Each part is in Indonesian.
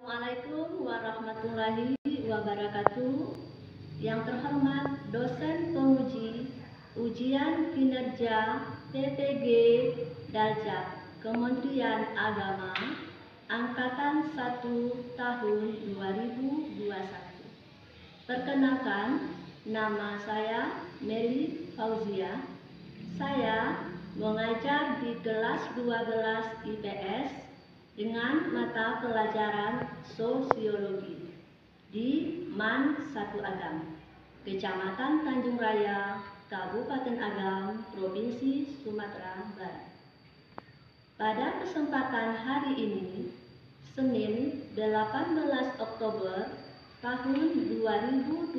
Assalamualaikum warahmatullahi wabarakatuh. Yang terhormat dosen penguji ujian kinerja PPG Daljak Kementerian Agama Angkatan 1 tahun 2021. Perkenalkan, nama saya Meli Fauzia. Saya mengajar di kelas 12 IPS dengan mata pelajaran sosiologi di MAN 1 Agam, Kecamatan Tanjung Raya, Kabupaten Agam, Provinsi Sumatera Barat. Pada kesempatan hari ini, Senin 18 Oktober tahun 2021,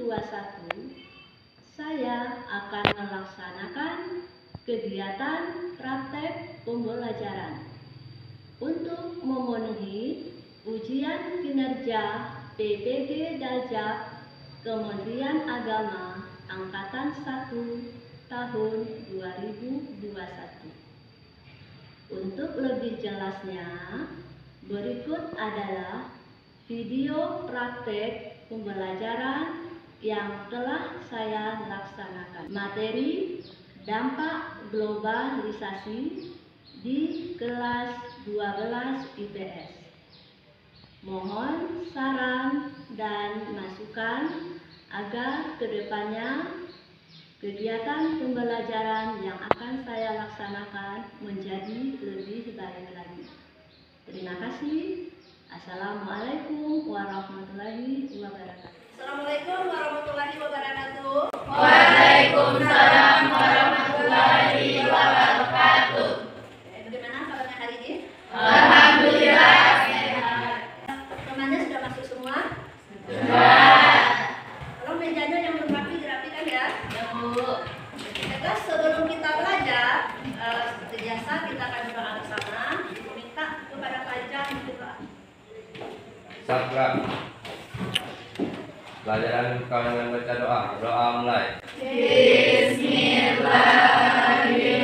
saya akan melaksanakan kegiatan praktek pembelajaran untuk memenuhi ujian kinerja PPG Daljak Kementerian Agama Angkatan 1 tahun 2021. Untuk lebih jelasnya, berikut adalah video praktek pembelajaran yang telah saya laksanakan. Materi dampak globalisasi di kelas 12 IPS. Mohon saran dan masukan agar kedepannya kegiatan pembelajaran yang akan saya laksanakan menjadi lebih baik lagi. Terima kasih. Assalamualaikum warahmatullahi wabarakatuh. Assalamualaikum warahmatullahi wabarakatuh. Waalaikumsalam warahmatullahi wabarakatuh. Bagaimana kabarnya hari ini? Alhamdulillah. Temannya sudah masuk semua? Sudah. Tolong mejanya yang rapi dirapikan ya. Ya, Bu. Baiklah, sebelum kita belajar, seperti biasa kita akan berdoa bersama. Minta kepada pelajar berdoa. Sabra. Pelajaran kawan dengan baca doa. Doa mulai. Bismillahirrahmanirrahim.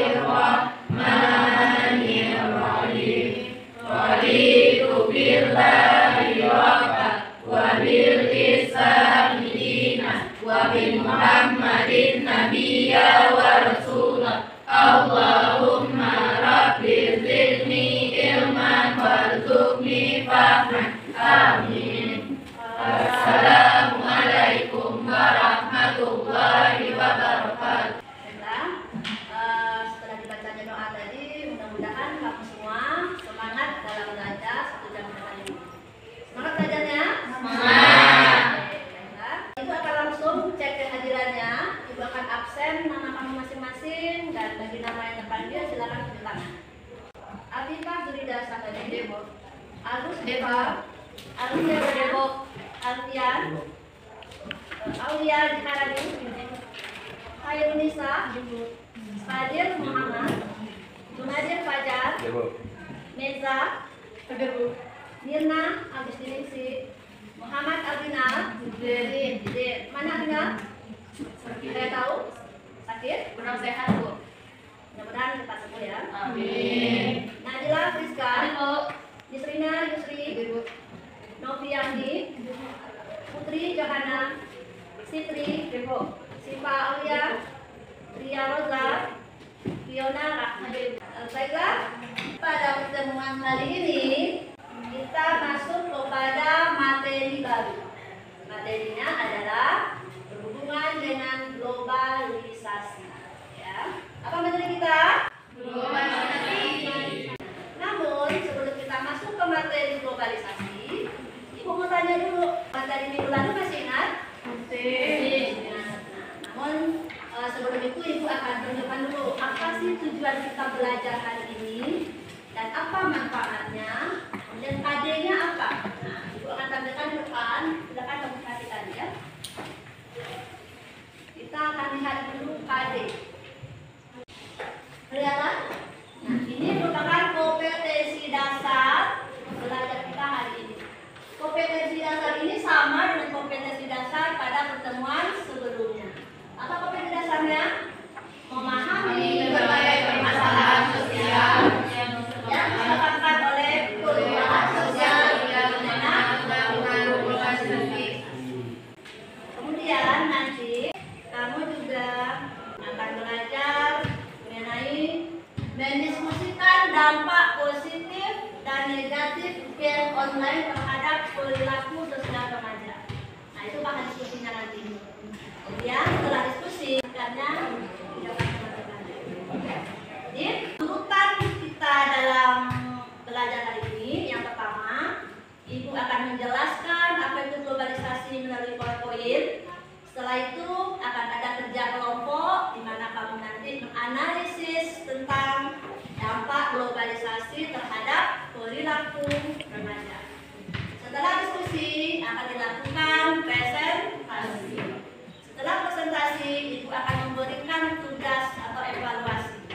Raditu billahi rabban wa bil Islami dinan wa bi Muhammadin nabiyya wa rasulah. Allahumma rabbi zidni ilman warzuqni fahman. Amin. Assalamualaikum warahmatullahi wabarakatuh. Baiklah, setelah dibacanya doa tadi, mudah-mudahan kamu semua semangat dalam belajar 1 jam ke depan ini. Semangat belajarnya? Semangat. Baiklah. Ibu akan langsung cek kehadirannya. Ibu akan absen nama kamu masing-masing dan bagi nama yang terpanggil silakan tulis tangan. Afifah Zurida Sakadi Debo, Agus Deva, Alusia Debo, Alfian, Aulia Diharani, Khairunisa, Fadil Muhammad, Junadir Fajar, Meza, Mirna Agustinisi, Muhammad Albina, mana Albina? Saya tahu sakit, Kurang sehat, Bu. mudah-mudahan cepat sembuh ya. Amin. Najila Friska, Bu. Yusrina Yusri, Noviandi, Putri Johana, Sitri, Siva Aulia, Ria Roza, Fiona Rahmadin. Baiklah, pada pertemuan kali ini kita masuk kepada materi baru. Materinya adalah berhubungan dengan globalisasi. Ya, apa materi kita? Globalisasi. Namun sebelum kita masuk ke materi globalisasi, Ibu mau tanya dulu, materi minggu lalu masih ingat? Masih. Namun sebelum itu Ibu akan tunjukkan dulu apa sih tujuan kita belajar hari ini dan apa manfaatnya dan KD-nya apa. Nah, Ibu akan tampilkan di depan, silakan kamu perhatikan ya. Kita akan lihat dulu KD. Kelihatan? Nah, ini merupakan kompetensi dasar belajar kita hari ini. Kompetensi dasar ini sama dengan kompetensi dasar pada pertemuan sebelumnya. Apa kompetensi dasarnya? Memahami berbagai permasalahan sosial yang disebabkan oleh perubahan sosial dampak positif dan negatif game online terhadap perilaku sosial remaja. Nah, itu bahan diskusinya nanti. Kemudian setelah diskusi, karena jadi urutan kita dalam belajar hari ini, yang pertama, Ibu akan menjelaskan apa itu globalisasi melalui PowerPoint. Setelah itu akan ada kerja kelompok di mana kamu nanti menganalisis tentang dampak globalisasi terhadap perilaku remaja. Setelah diskusi akan dilakukan presentasi. Setelah presentasi, Ibu akan memberikan tugas atau evaluasi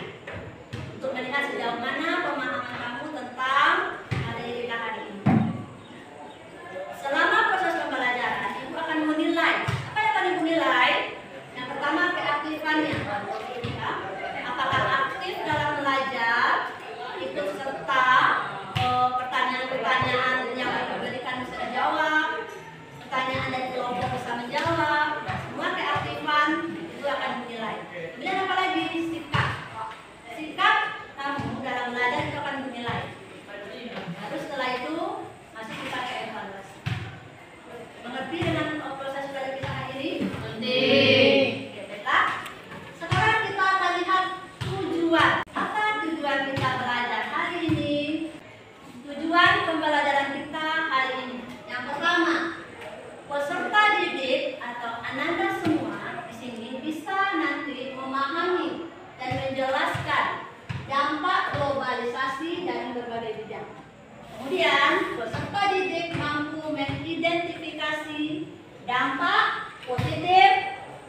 untuk melihat sejauh mana pemahaman kamu tentang materi kita hari ini. Selama proses pembelajaran, Ibu akan menilai. Apa yang akan Ibu nilai? Yang pertama, keaktifannya. Apakah aktif dalam belajar, ikut serta pertanyaan-pertanyaan yang diberikan bisa dijawab, pertanyaan dari kelompok bisa menjawab, semua keaktifan itu akan dinilai. Kemudian apa lagi? Sikap. Sikap kamu dalam belajar itu akan dinilai. Lalu setelah itu masuk kita ke evaluasi. Mengerti dengan proses belajar kita hari ini? Oke, baiklah. Sekarang kita akan lihat tujuan. Apa tujuan kita belajar hari ini? Tujuan pembelajaran kita hari ini. Yang pertama, peserta didik atau Ananda semua di sini bisa nanti memahami dan menjelaskan dampak globalisasi dari berbagai bidang. Kemudian, peserta didik mampu mengidentifikasi dampak positif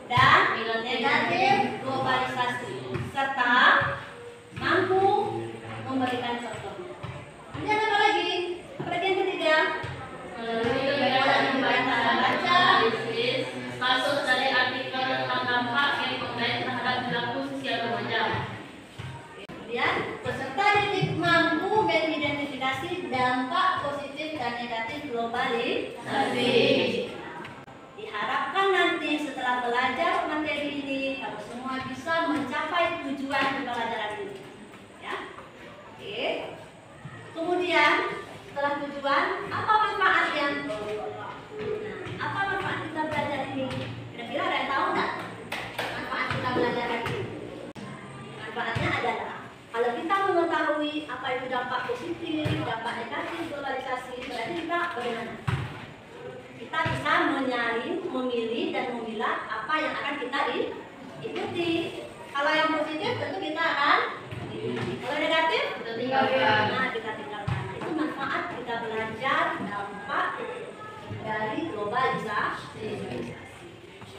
dan negatif globalisasi serta mampu memberikan contohnya. Kemudian apa lagi? Apa lagi yang ketiga? Membaca, masuk dari artikel tentang dampak game online terhadap perilaku sosial remaja. Kemudian, peserta didik mampu mengidentifikasi dampak positif dan negatif globalisasi. Diharapkan nanti setelah belajar materi ini, kamu semua bisa mencapai tujuan pembelajaran ini. Ya, oke. Kemudian, setelah tujuan, apa manfaatnya? Nah, apa manfaat kita belajar ini? Kira-kira ada yang tahu nggak? Manfaat kita belajar hari ini? Manfaatnya adalah kalau kita mengetahui apa itu dampak positif, dampak negatif globalisasi, berarti kita bagaimana? Kita bisa menyaring, memilih dan memilah apa yang akan kita ikuti. Kalau yang positif tentu kita akan ikuti. Kalau negatif, nah kita tinggalkan. Itu manfaat kita belajar dampak dari globalisasi.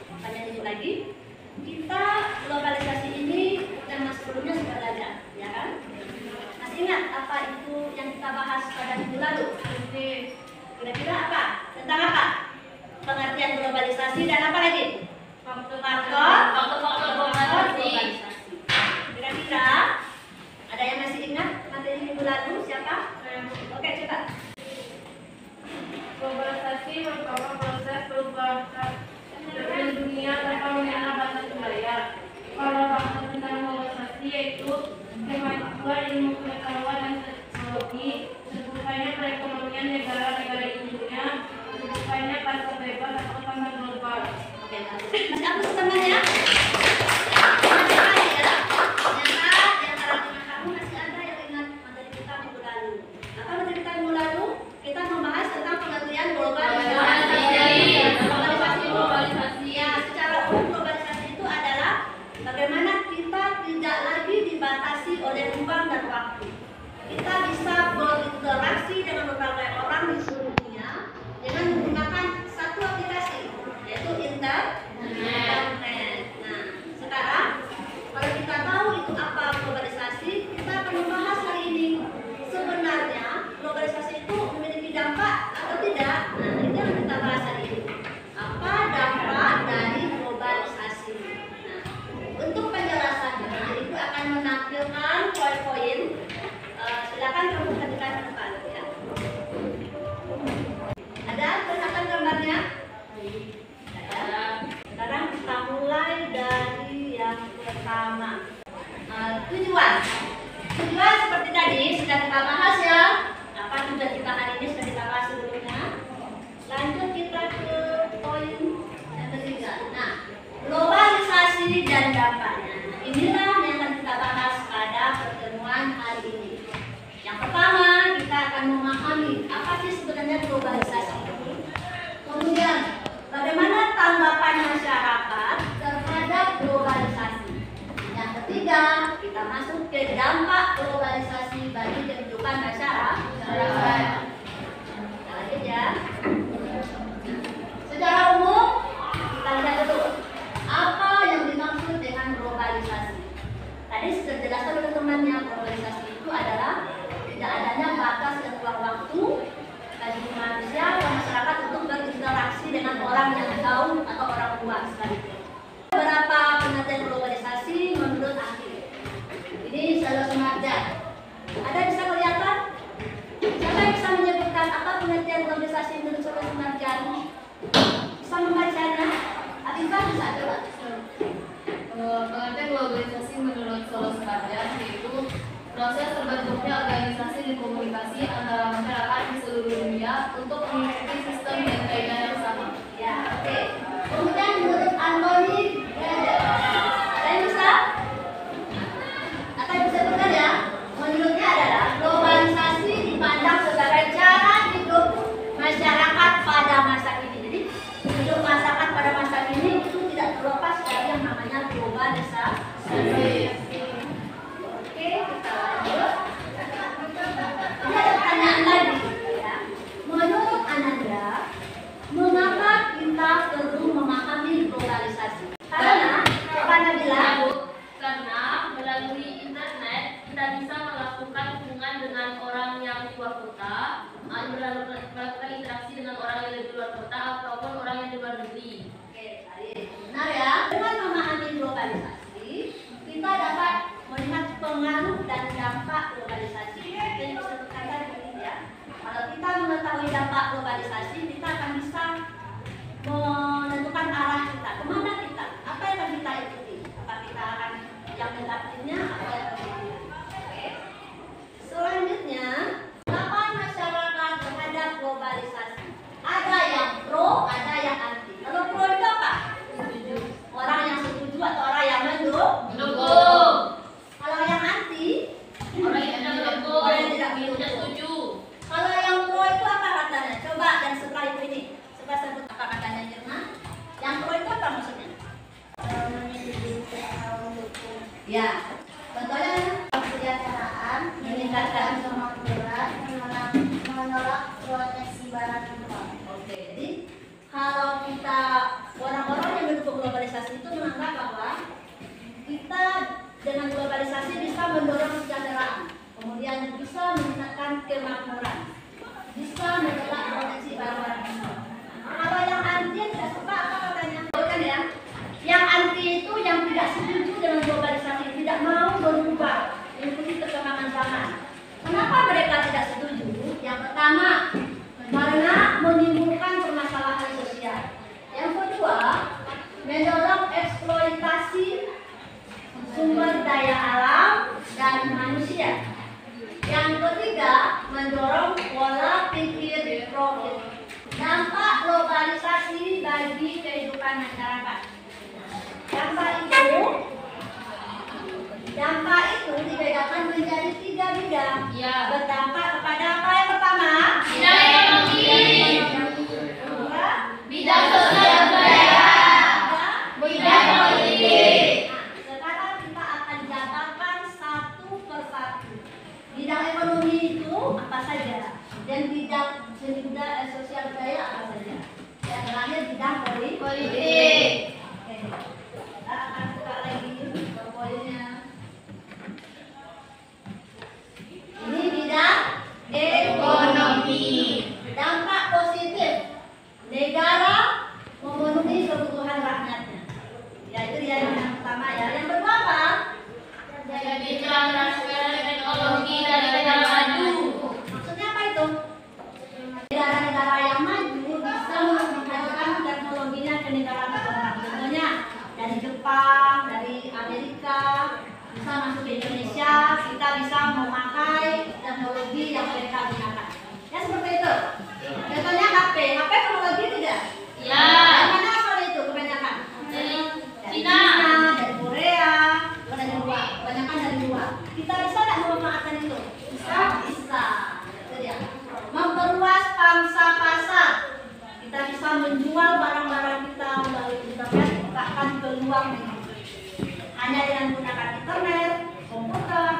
Makanya itu lagi, kita globalisasi ini tema sebelumnya sudah belajar, ya kan? Masih ingat apa itu yang kita bahas pada minggu lalu? Kira-kira apa? Tentang apa? Pengertian globalisasi dan apa lagi? Faktor globalisasi. Kira-kira ada yang masih ingat materi minggu lalu? Siapa? Oke, coba. Globalisasi merupakan proses perubahan dunia tanpa mengenal batas budaya. Kalau faktor tentang globalisasi yaitu kemajuan ilmu pengetahuan dan teknologi, terbukanya perekonomian negara-negara di dunia, terbukanya pasar bebas atau pasar global. Oke, masih apa temannya? Masih ada ya? Ternyata di antara teman kamu masih ada yang ingat materi kita minggu lalu. Apa materi kita minggu lalu? Kita membahas tentang pengertian globalisasi. Ya, secara umum globalisasi itu adalah bagaimana kita tidak lagi dibatasi oleh ruang dan waktu. Kita bisa berinteraksi dengan berbagai orang di seluruh dunia dengan menggunakan satu aplikasi, yaitu internet. Nah, sekarang kalau kita tahu itu apa globalisasi, kita akan membahas hari ini. Sebenarnya globalisasi itu memiliki dampak atau tidak? Nah, itu yang kita bahas hari ini. Apa dampak dari globalisasi? Nah, untuk penjelasannya, Ibu akan menampilkan PowerPoint. Silakan kamu perhatikan ke depan, ya. Ada kelihatan gambarnya? Ada. Sekarang kita mulai dari yang pertama. Tujuan seperti tadi. ke dampak globalisasi bagi kehidupan masyarakat. Lanjut ya. Secara umum, kita lihat dulu apa yang dimaksud dengan globalisasi. Tadi sudah dijelaskan oleh temannya, globalisasi itu adalah tidak adanya batas dan ruang waktu bagi manusia atau masyarakat untuk berinteraksi dengan orang yang jauh atau orang luar sekalipun. Beberapa pengertian globalisasi menurut ahli. Ini Saudara Sumarja. Ada yang bisa kelihatan? Siapa yang bisa menyebutkan apa pengertian globalisasi menurut Saudara Sumarja? Bisa membacanya? Afifah bisa coba? Pengertian globalisasi menurut Saudara Sumarja yaitu proses terbentuknya organisasi dan komunikasi antara masyarakat di seluruh dunia untuk mengikuti sistem dan kaidah yang sama. Ya, oke. Kemudian menurut Anthony, ada yang bisa? Atau yang bisa benar ya? Menurutnya adalah globalisasi dipandang sebagai cara hidup masyarakat pada masa ini. Jadi hidup masyarakat pada masa ini itu tidak terlepas dari yang namanya globalisasi. Oke, kita lanjut. Ini ada pertanyaan lagi. Ya. Menurut Ananda, mengapa kita perlu memahami globalisasi? Karena Karena melalui internet kita bisa melakukan hubungan dengan orang yang di luar kota, melakukan interaksi dengan orang yang di luar kota ataupun orang yang di luar negeri. Oke, baik. Benar ya. Dengan memahami globalisasi, kita dapat melihat pengaruh dan dampak globalisasi. Yang disebutkan tadi ya. Kalau kita mengetahui dampak globalisasi, kita akan bisa menentukan arah kita, kemana kita, apa yang akan kita ikuti, apa kita akan yang negatifnya, apa yang positifnya. Oke. Selanjutnya, tanggapan masyarakat terhadap globalisasi. Ada yang pro, ada yang anti. Kalau pro itu apa? Orang yang setuju atau orang yang mendukung. Kalau yang anti, Orang yang tidak mendukung, orang yang tidak tidak mendukung. setuju. Kalau yang pro itu apa katanya? Coba dan setelah itu ini, coba sebut apa katanya Jerman. Yang pro itu apa maksudnya? Ya, contohnya kesejahteraan, meningkatkan kemakmuran, menolak proteksi barat Jepang. Oke, jadi kalau kita orang-orang yang mendukung globalisasi itu menganggap bahwa kita dengan globalisasi bisa mendorong kesejahteraan, kemudian bisa meningkatkan kemakmuran, bisa menolak proteksi barang-barang impor. Kalau yang anti yang tidak suka apa katanya? Bukan ya? Yang anti itu yang tidak setuju dengan globalisasi, tidak mau berubah mengikuti perkembangan zaman. Kenapa mereka tidak setuju? Yang pertama, karena menimbulkan permasalahan sosial. Yang kedua, mendorong eksploitasi sumber daya alam dan manusia. Yang ketiga, mendorong pola pikir profit. Dampak globalisasi bagi kehidupan masyarakat. Dampak itu dibedakan menjadi 3 bidang. Ya. Berdampak kepada apa yang pertama? Bidang ekonomi, Kedua, bidang sosial budaya, bidang politik. Nah, sekarang kita akan jabarkan satu persatu. Bidang ekonomi itu apa saja? Dan bidang sosial budaya apa saja? Yang terakhir bidang politik. Oke. Kita akan buka lagi poinnya. Ini bidang ekonomi. Dampak positif. Negara memenuhi kebutuhan rakyatnya. Ya itu dia yang pertama ya. Yang kedua apa? Jadi transfer teknologi dari negara maju. Maksudnya apa itu? Negara-negara yang maju bisa mengajukan teknologinya ke negara berkembang. Contohnya dari Jepang, dari Amerika, bisa masuk ke Indonesia, kita bisa memakai teknologi yang mereka gunakan. Ya seperti itu. Contohnya HP teknologi tidak? Ya. Dari mana asal itu kebanyakan? Dari Dari Cina. dari Korea, dari luar, kebanyakan dari luar. Kita bisa tidak memanfaatkan itu? Bisa. Itu dia. Memperluas pangsa pasar. Kita bisa menjual barang-barang kita melalui internet, bahkan ke luar negeri. Hanya dengan menggunakan internet, komputer,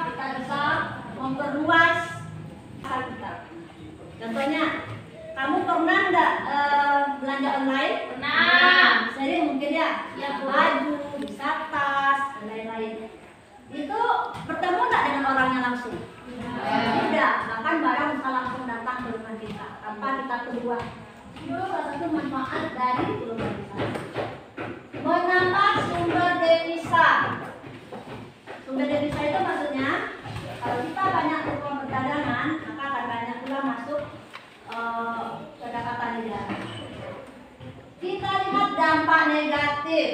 langsung? Tidak, bahkan barang bisa langsung datang ke rumah kita tanpa kita keluar. Itu salah satu manfaat dari globalisasi. Menambah sumber devisa. Sumber devisa itu maksudnya kalau kita banyak uang perdagangan, maka akan banyak pula masuk pendapatan negara. Kita lihat dampak negatif.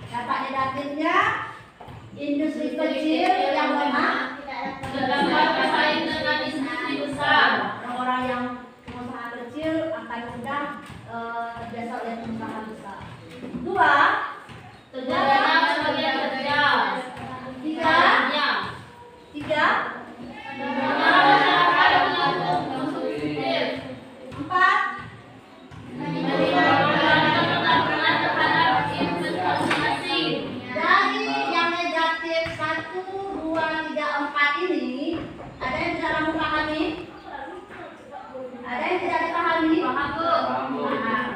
Dampak negatifnya industri kecil yang lemah, Terdapat bersaing dengan industri besar. orang-orang yang pengusaha kecil akan mudah biasa oleh pengusaha besar. Dua, Terjadinya pembagian kerja. tiga, Masyarakat menabung konsumtif. empat, Pengaruhan terhadap investasi asing. dari yang negatif 1, 2, 3, 4 ini, ada yang tidak kamu pahami? Ada yang tidak dipahami? Paham, Bu? Paham.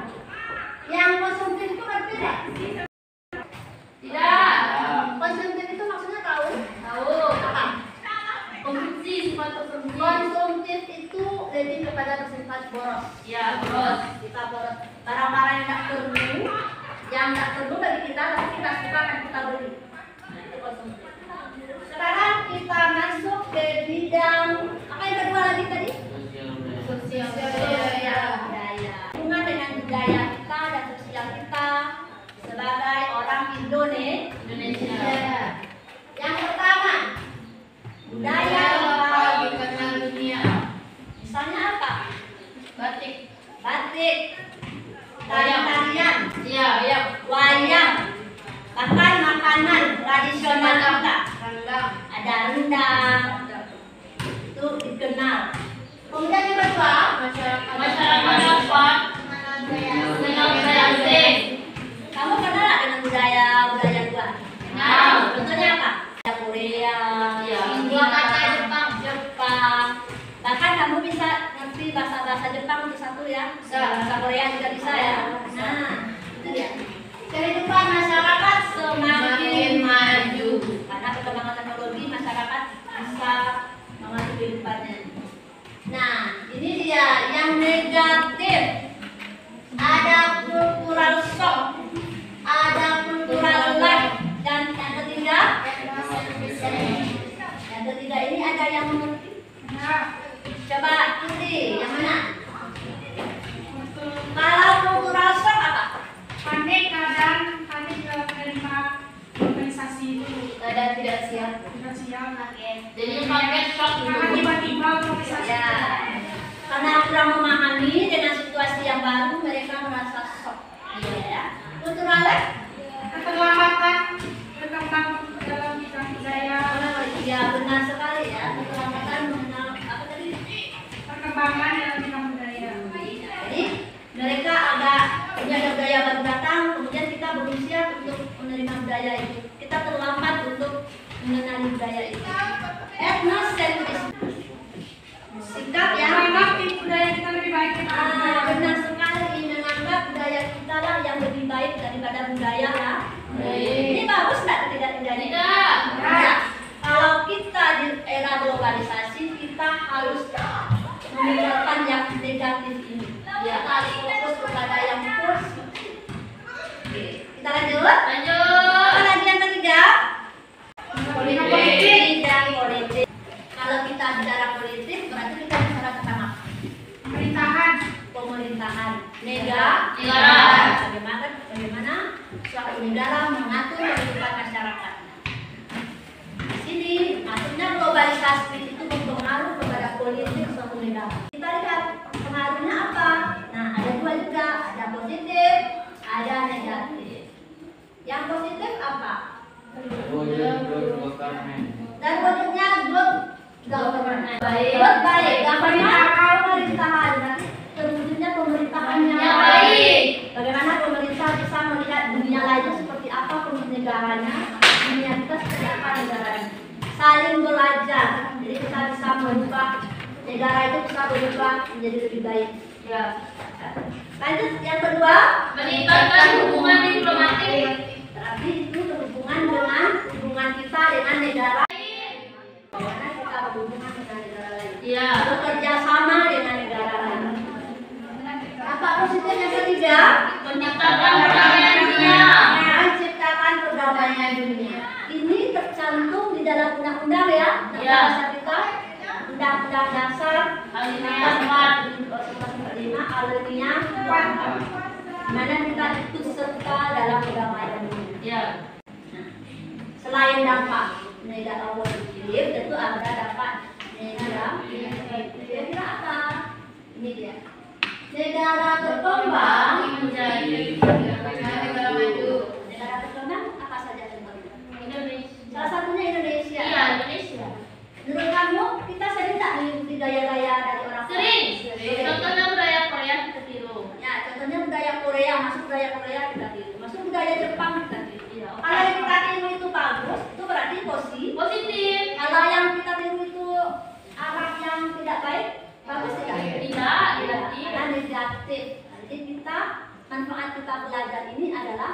Yang konsumtif itu ngerti tidak? Tidak. Konsumtif itu maksudnya tahu? Tahu. Apa? Konsumsi, sifat konsumsi. Konsumtif itu lebih kepada bersifat boros. Ya, boros. Kita boros. Barang-barang yang tidak perlu bagi kita, tapi kita suka kan kita beli. Nah, itu konsumtif. Sekarang kita masuk ke bidang apa yang kedua lagi tadi? Sosial Budaya. Hubungan dengan budaya kita dan sosial kita sebagai orang Indonesia. Yang pertama, budaya lokal. dikenal dunia. Misalnya apa? Batik. Batik, tarian-tarian, Iya. wayang, bahkan makanan tradisional kita. Rendang. Ada rendang, itu dikenal. Kemudian yang kedua, Masyarakat dapat mengenal budaya asing. kamu kenal nggak dengan budaya luar? Kenal. Contohnya apa? Budaya Korea, Iya. India, Jepang. Bahkan kamu bisa ngerti bahasa Jepang itu satu ya. Bisa. Bahasa Korea juga bisa ya. Nah, itu dia. Kehidupan masyarakat semakin maju karena perkembangan teknologi, masyarakat bisa mengatur kehidupannya. Nah, ini dia yang negatif. Ada cultural shock, ada cultural lag, dan yang ketiga ini ada yang mengerti? Coba ikuti, yang mana? Kalau cultural shock apa? Panik dalam menerima organisasi itu Kadang tidak siap. tidak siap Jadi pakai shock karena dulu. tiba-tiba organisasi Ya, karena kurang memahami dengan situasi yang baru, mereka merasa shock. Iya ya. Cultural lag? keterlambatan berkembang dalam bidang budaya Ya benar sekali ya. Keterlambatan mengenal apa tadi? perkembangan dalam bidang budaya. Jadi mereka agak punya budaya baru datang, kemudian kita belum siap untuk menerima budaya itu. Kita terlambat untuk mengenali budaya itu. Etnosentrisme, sikap yang Menganggap budaya kita lebih baik benar sekali, menganggap budaya kita lah yang lebih baik daripada budaya ya. Ini bagus nggak tidak budaya? Tidak. Tidak. Kalau kita di era globalisasi, kita harus meninggalkan yang negatif ini. Kita harus fokus kepada yang positif. Oke, kita lanjut. Apa lagi yang ketiga? Politik dan politik. Kalau kita bicara politik, berarti kita bicara tentang apa? Pemerintahan negara. Bagaimana suatu negara mengatur kehidupan masyarakat. Di sini maksudnya globalisasi itu berpengaruh kepada politik suatu negara. Kita lihat pengaruhnya apa? Nah, ada dua juga, ada positif, ada negatif. Yang positif apa? Dan wujudnya good government. Good baik. Government pemerintahan. Nanti terwujudnya pemerintahannya Yang baik. Bagaimana pemerintah bisa melihat dunia lain itu seperti apa negaranya, dunia kita seperti apa negaranya. Saling belajar. Jadi kita bisa merubah negara itu bisa berubah menjadi lebih baik. Ya. Lanjut yang kedua. Meningkatkan hubungan diplomatik. Berarti itu berhubungan dengan hubungan kita dengan negara. Bagaimana kita Iya. Bekerja sama dengan negara lain. Dampak positif yang ketiga, Menciptakan perdamaian dunia. menciptakan perdamaian dunia. Ini tercantum di dalam undang-undang ya, Ya. bahasa kita, Undang-Undang Dasar Alinea 4. 1945 alinea 4. Mana kita ikut serta dalam perdamaian dunia. Ya. Selain dampak negatif positif, tentu ada dampak negatif. Kira-kira apa? Ini dia. Negara berkembang Menjadi negara maju. negara berkembang apa saja contohnya? Indonesia. Salah satunya Indonesia. Iya, Indonesia. Menurut kamu kita sering tak mengikuti gaya-gaya dari orang Sering. Sering. Contohnya budaya Korea kita tiru. Ya, contohnya budaya Korea, masuk budaya Korea kita tiru, masuk budaya Jepang kita tiru. Iya. Kalau yang kita tiru itu bagus, itu berarti positif. Positif. Kalau yang kita tiru itu arah yang tidak baik, bagus tidak? Tidak, Karena negatif. Jadi kita manfaat kita belajar ini adalah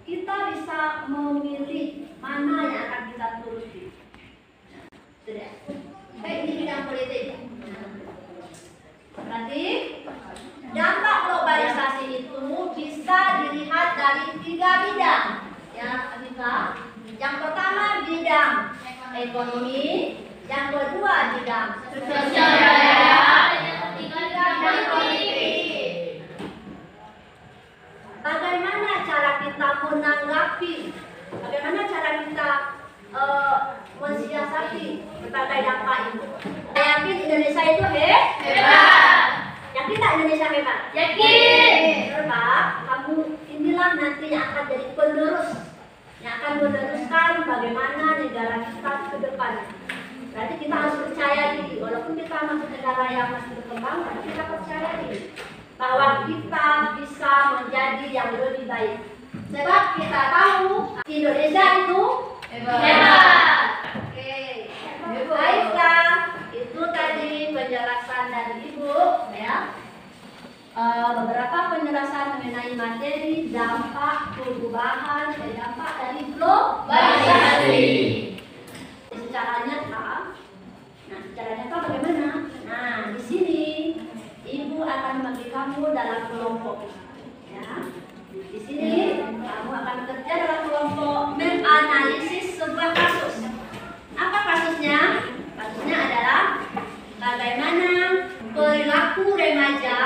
kita bisa memilih mana yang akan kita turuti. Sudah. Baik, ini bidang politik. Berarti dampak globalisasi itu bisa dilihat dari 3 bidang. Ya, Afifah. Yang pertama bidang ekonomi, yang kedua bidang Sosial budaya. Yang ketiga bidang politik. politik. Bagaimana cara kita menanggapi? Bagaimana cara kita mensiasati berbagai dampak itu? Saya yakin Indonesia itu Hebat. yakin tak Indonesia hebat? Yakin. Sebab kamu inilah nanti yang akan jadi penerus, yang akan meneruskan bagaimana negara kita ke depan. Berarti kita harus percaya diri, walaupun kita masuk negara yang masih berkembang, tapi kita percaya diri bahwa kita bisa menjadi yang lebih baik. Sebab kita tahu Indonesia itu Hebat. Oke, baiklah. Itu tadi penjelasan dari Ibu, ya. Beberapa penjelasan mengenai materi dampak perubahan dan dampak dari globalisasi. Secara nyata, secara nyata bagaimana? Nah, di sini Ibu akan membagi kamu dalam kelompok, ya. Di sini kamu akan bekerja dalam kelompok menganalisis sebuah kasus. Apa kasusnya? Kasusnya adalah bagaimana perilaku remaja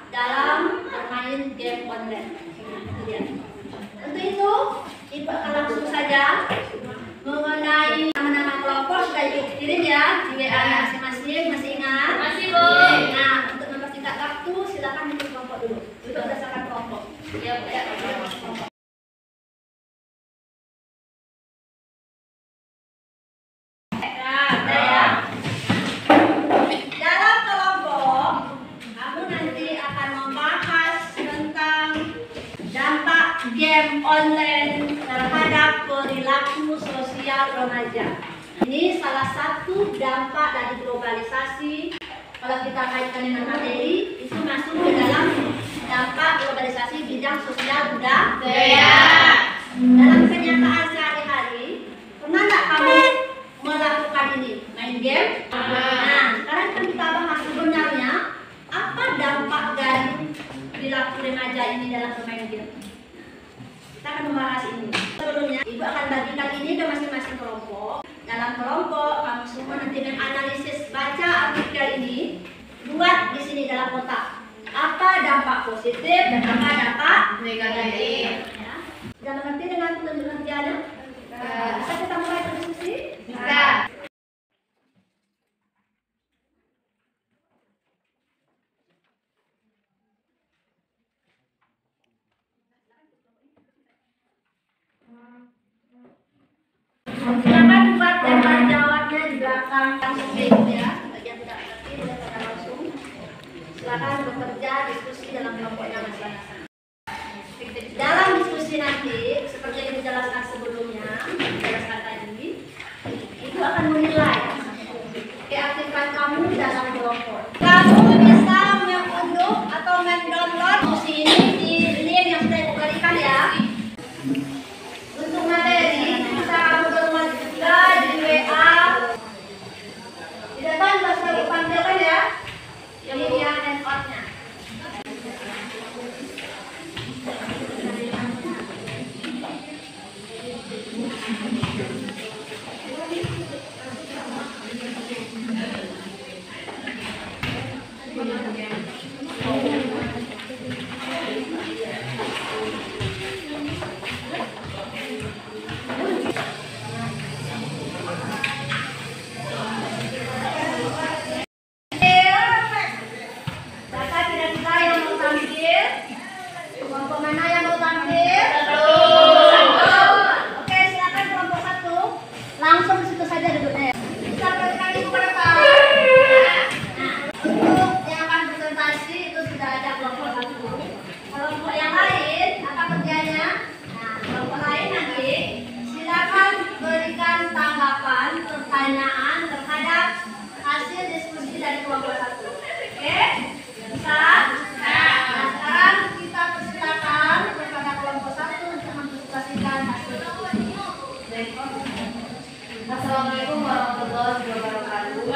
dalam bermain game online. Untuk itu, Ibu akan langsung saja mengenai nama-nama kelompok sudah Ibu kirim ya di WA masing-masing, masih ingat? Masih, Bu. Nah, untuk mempersingkat waktu, silakan ikut kelompok dulu. Itu berdasarkan kelompok. Ya, Bu. Kelompok. Dalam kelompok, kamu nanti akan membahas tentang dampak game online terhadap perilaku sosial remaja. Ini salah satu dampak dari globalisasi. Kalau kita kaitkan dengan materi, itu masuk ke dalam dampak globalisasi bidang sosial budaya. Dalam kenyataan sehari-hari, pernah nggak kamu melakukan ini, main game? Nah, sekarang kan kita bahas sebenarnya apa dampak dari perilaku remaja ini dalam bermain game. Kita akan membahas ini. Sebelumnya, Ibu akan bagikan ini ke masing-masing kelompok. Dalam kelompok, kamu semua nanti menganalisis, baca artikel ini, buat di sini dalam kotak. Apa dampak positif dan apa dampak negatif? Ya. Sudah mengerti dengan pengertiannya? Bisa kita mulai berdiskusi? Bisa. Silakan buat lempar jawabnya di belakang langsung ya. Bagi yang tidak mengerti boleh pada langsung. Silakan bekerja diskusi dalam kelompoknya masing-masing. Dalam diskusi nanti, seperti yang dijelaskan sebelumnya, dijelaskan tadi, itu akan menilai keaktifan kamu dalam kelompok. Kamu bisa mengunduh atau mendownload diskusi ini di link yang sudah Ibu berikan ya. Untuk materi bisa kamu download juga di WA. Di depan sudah tampilkan ya. Yang ini and out-nya. Pertanyaan terhadap hasil diskusi dari kelompok 1. Oke? Bisa? Nah, sekarang kita persilakan kepada kelompok 1 untuk mempresentasikan hasil diskusi. Assalamualaikum warahmatullahi wabarakatuh.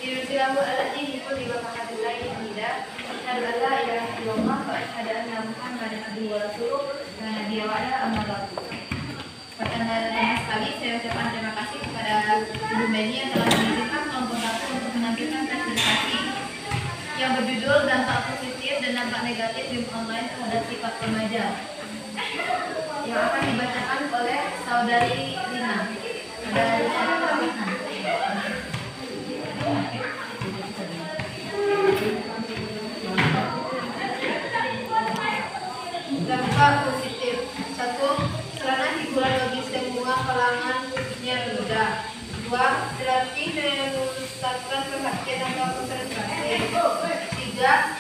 Yursilahu alati hikul di bapak hadirai tidak. Asyhadu an la ilaha illallah wa asyhadu anna Muhammadan abduhu wa rasuluh wa nabiyyu wa ala amma ba'du. Pertama sekali saya ucapkan terima kasih kepada Ibu Medi yang telah mengizinkan kelompok 1 untuk menampilkan presentasi yang berjudul dampak positif dan dampak negatif game online terhadap sifat remaja yang akan dibacakan oleh saudari Rina. Dampak positif. 1. Sarana hiburan bagi semua kalangan khususnya remaja. 2. Berarti memusatkan perhatian atau konsentrasi. 3.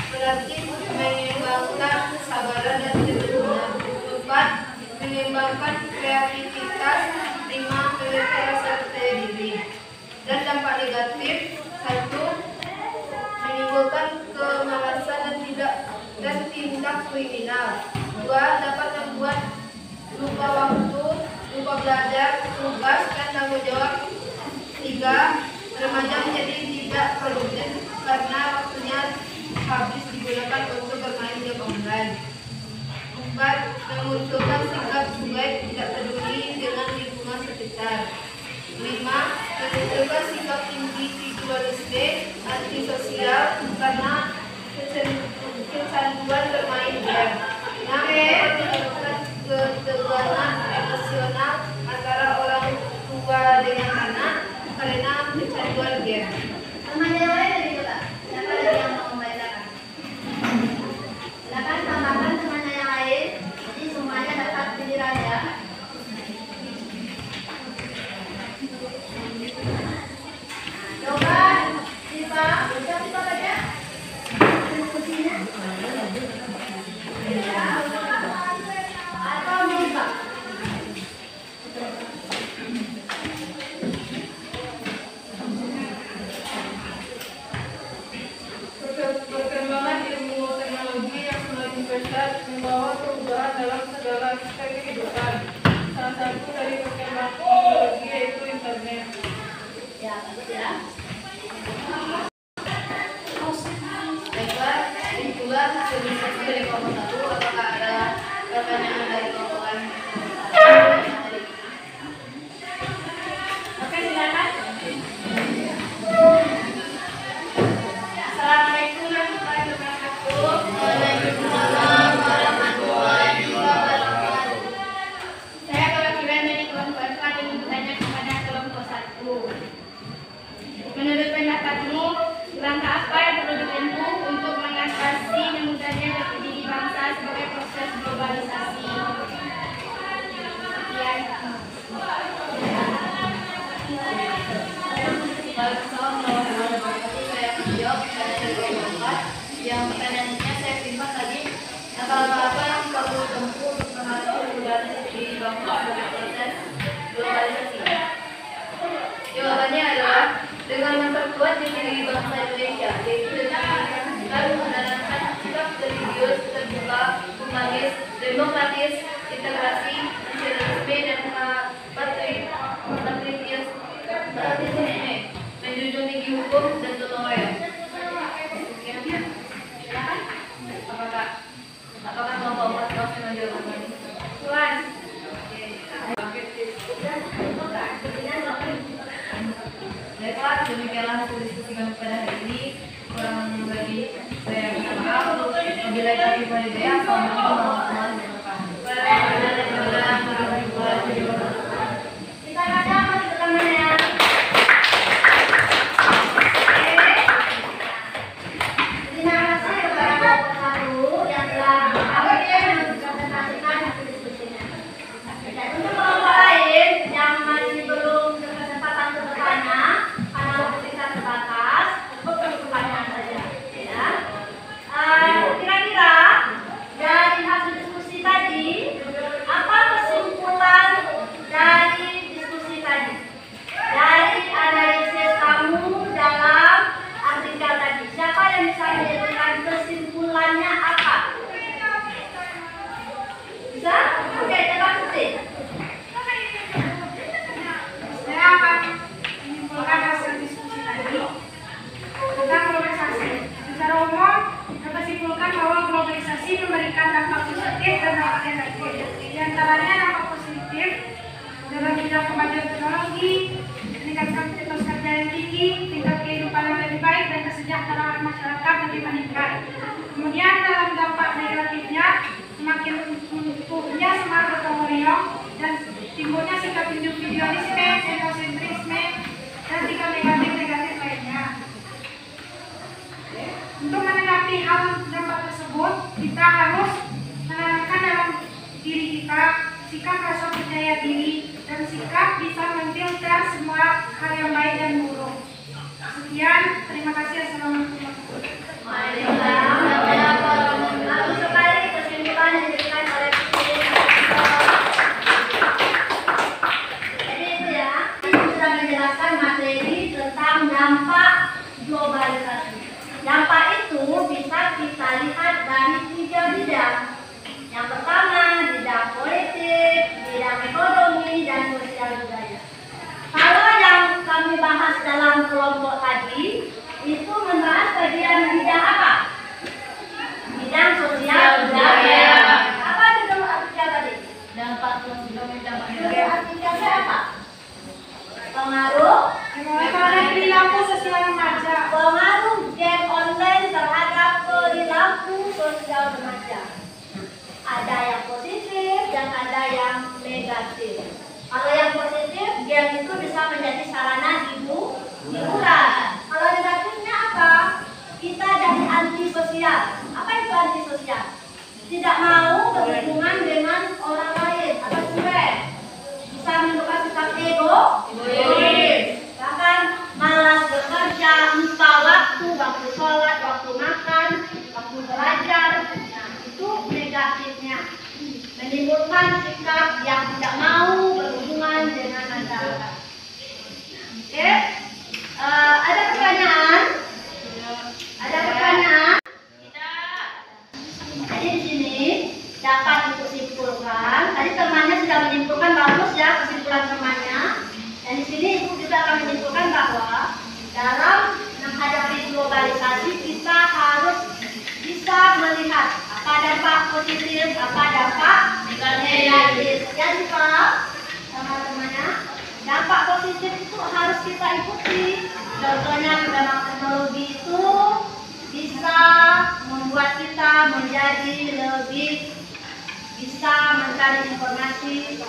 Berarti mengembangkan kesabaran dan keteguhan. 4. Mengembangkan kreativitas. 5. Meningkatkan rasa percaya diri. Dan dampak negatif. 1. Menimbulkan kemalasan dan tindak kriminal. 2. Dapat membuat lupa waktu, lupa belajar, tugas, dan tanggung jawab. 3. Remaja menjadi tidak produktif karena waktunya habis digunakan untuk bermain game online. 4. Memunculkan sikap cuek, tidak peduli dengan lingkungan sekitar. 5. Memunculkan sikap individualisme, antisosial karena kecanduan bermain game. 6. Menyebabkan ketegangan emosional antara orang tua dengan anak karena kecanduan game. Remaja yang lain ada juga? Siapa lagi yang mau membacakan? Silakan tambahkan temannya yang lain. Jadi semuanya dapat giliran ya. Coba Siva, bisa Siva baca diskusinya? Atau Siva? Perkembangan ilmu teknologi yang semakin pesat membawa perubahan dalam segala aspek kehidupan. Salah satu dari perkembangan teknologi yaitu internet. Ya, bagus ya. Baiklah, itulah hasil diskusi dari kelompok 1. Apakah ada pertanyaan dari kelompok lain? Oke, silakan. Assalamualaikum warahmatullahi wabarakatuh. Waalaikumsalam warahmatullahi wabarakatuh. Saya perwakilan dari kelompok 4 yang bertanya kepada kelompok 1. Menurut pendapatmu, langkah apa yang perlu ditempuh untuk mengatasi memudahnya berdiri bangsa sebagai proses globalisasi? Sekian. Waalaikumsalam warahmatullahi wabarakatuh. Saya akan menjawab pertanyaan dari kelompok 4. Yang pertanyaannya saya simpan tadi. Langkah apa yang perlu ditempuh untuk mengatasi memudahnya berdiri bangsa sebagai proses globalisasi? Jawabannya adalah dengan memperkuat diri bangsa Indonesia, yaitu dengan menanamkan sikap religius, terbuka, humanis, demokratis, integrasi, nasionalisme, dan patriotisme, hukum dan loyal. Silakan. Apakah kelompok 4 dosen menjawab ini? Tuan. Baiklah, demikianlah hasil diskusi kami pada hari ini. Kurang lebih saya minta maaf. Wabillahi taufiq wal hidayah. Assalamualaikum warahmatullahi wabarakatuh. Waalaikumsalam warahmatullahi wabarakatuh. Kita ada apa di temannya? Terima kasih kepada kelompok 1 yang telah mempresentasikan hasil diskusinya. Dan untuk kelompok lain yang masih belum berkesempatan untuk bertanya, karena waktu kita terbatas, cukup untuk pertanyaan saja. Ya. Kira-kira dari hasil diskusi tadi, apa kesimpulan dari diskusi tadi? Dari analisis kamu dalam artikel tadi, siapa yang bisa menyebutkan kesimpulannya apa? Bisa? Oke, coba Putri. Saya akan menyimpulkan hasil diskusi tadi tentang globalisasi. Secara umum, dapat simpulkan bahwa globalisasi memberikan dampak positif dan dampak negatif. Di antaranya dampak positif dalam bidang kemajuan teknologi, meningkatkan kualitas kerja yang tinggi, tingkat kehidupan yang lebih baik, dan kesejahteraan masyarakat lebih meningkat. Kemudian dalam dampak negatifnya, semakin menumbuhnya semangat gotong royong dan timbulnya sikap individualisme, egosentrisme, dan sikap negatif-negatif lainnya. Untuk menanggapi hal dampak tersebut, kita harus menanamkan dalam diri kita sikap rasa percaya diri dan sikap bisa memfilter semua hal yang baik dan buruk. Sekian, terima kasih. Assalamualaikum warahmatullahi wabarakatuh. Bagus sekali kesimpulan yang diberikan oleh Putri. Jadi itu ya, kita sudah menjelaskan materi tentang dampak globalisasi. Dampak itu bisa kita lihat dari 3 bidang. Yang pertama, bidang politik, bidang ekonomi, dan sosial budaya. Kalau yang kami bahas dalam kelompok tadi, itu membahas bagian bidang apa? Bidang sosial budaya. Apa judul artikel tadi? Dampak positif dan dampak Judul negatif. artikelnya apa? Pengaruh Perilaku sosial remaja. pengaruh game online terhadap perilaku sosial remaja. Ada yang positif dan ada yang negatif. Kalau yang positif, game itu bisa menjadi sarana hiburan. Kalau negatifnya apa? Kita jadi antisosial. Apa itu antisosial? Tidak mau berhubungan dengan orang lain atau cuek. Bisa menimbulkan sikap egois. Bahkan malas bekerja, lupa waktu sholat, waktu makan, waktu belajar. Nah, itu negatifnya. Menimbulkan sikap yang tidak mau berhubungan dengan masyarakat. Oke? Ada pertanyaan? Ada pertanyaan? Jadi di sini dapat disimpulkan. Tadi temannya sudah menyimpulkan, bagus ya kesimpulan temannya. Dan di sini ibu juga akan menyimpulkan bahwa dalam menghadapi globalisasi kita harus bisa melihat apa dampak positif, apa dampak negatif. Ya, dipaham teman-temannya. Dampak positif itu harus kita ikuti. Contohnya dalam teknologi itu bisa membuat kita menjadi lebih bisa mencari informasi,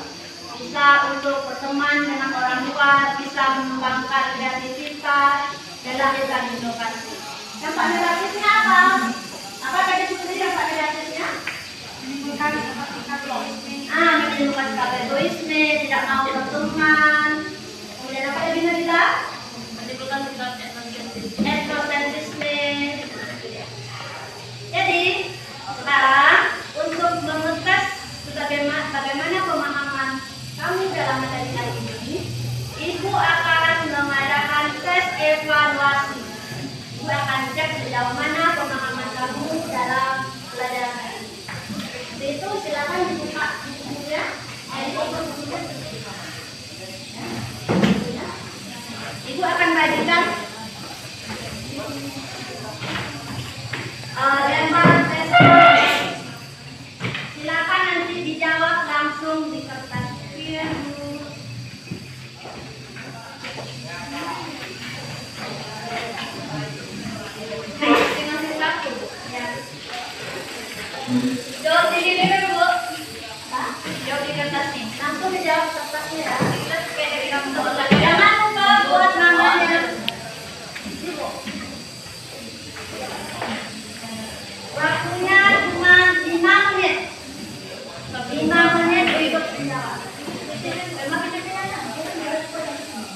bisa untuk berteman dengan orang luar, bisa mengembangkan kreativitas dan lahirkan inovasi. Dampak negatifnya apa? Apa tadi seperti dampak negatifnya? Menimbulkan sikap egoisme. Menimbulkan sikap egoisme, tidak mau berteman. Kemudian apa lagi Nabila? Menimbulkan sikap Etnosentrisme. Jadi sekarang untuk mengetes bagaimana pemahaman kamu dalam materi kali ini, Ibu akan mengadakan tes evaluasi. Ibu akan cek sejauh mana pemahaman kamu dalam pelajaran hari ini. Jadi itu silakan dibuka bukunya. Ibu akan bagikan Lempar tes. Silakan nanti dijawab langsung di kertas. Iya, Bu. Tinggal satu. Ya. Jawab di sini dulu, Bu. Jawab di kertas nih. Langsung dijawab kertasnya ya. Terus kayak dari kamu. Jangan lupa buat namanya. Waktunya cuma 5 menit. 5 menit untuk menjawab.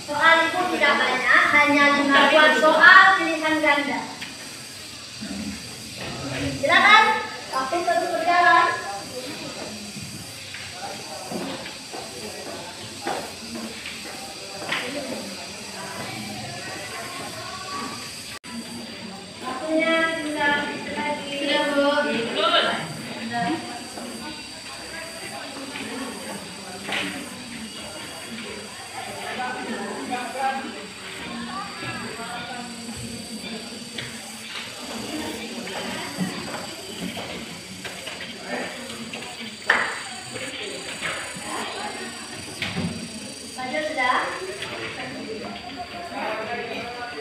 Soal itu tidak banyak, hanya 5 buah soal pilihan ganda. Silakan, waktu terus berjalan. Waktunya tinggal lagi. Sudah, Bu. Baju sudah?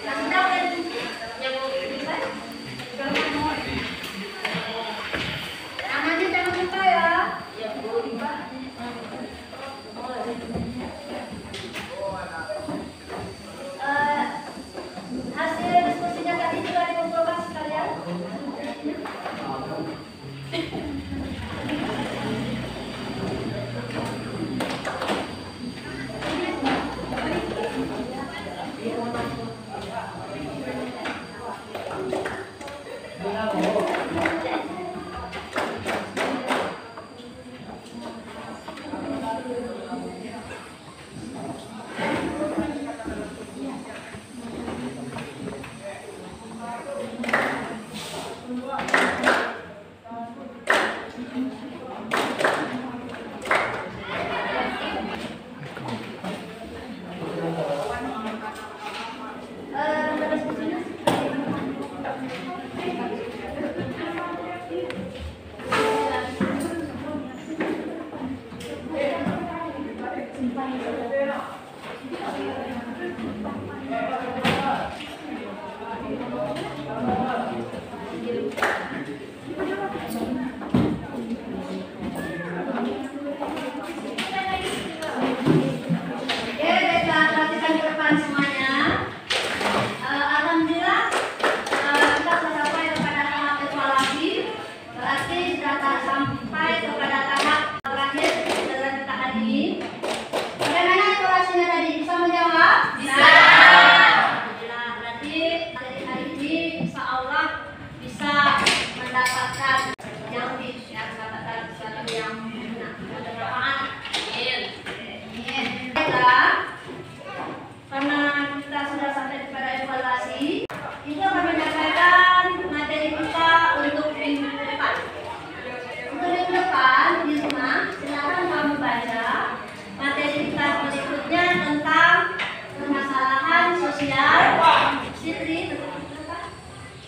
Yang sudah kan? Yang mau bisa? Namanya jangan lupa ya. Ya, Bu. Hasil diskusinya tadi juga dikumpulkan sekalian.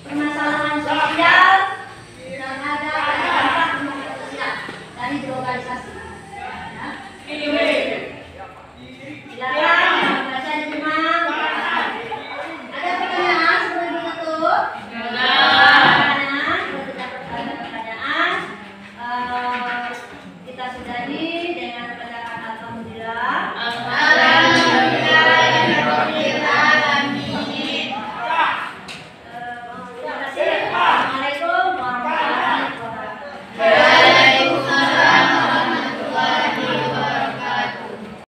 Permasalahan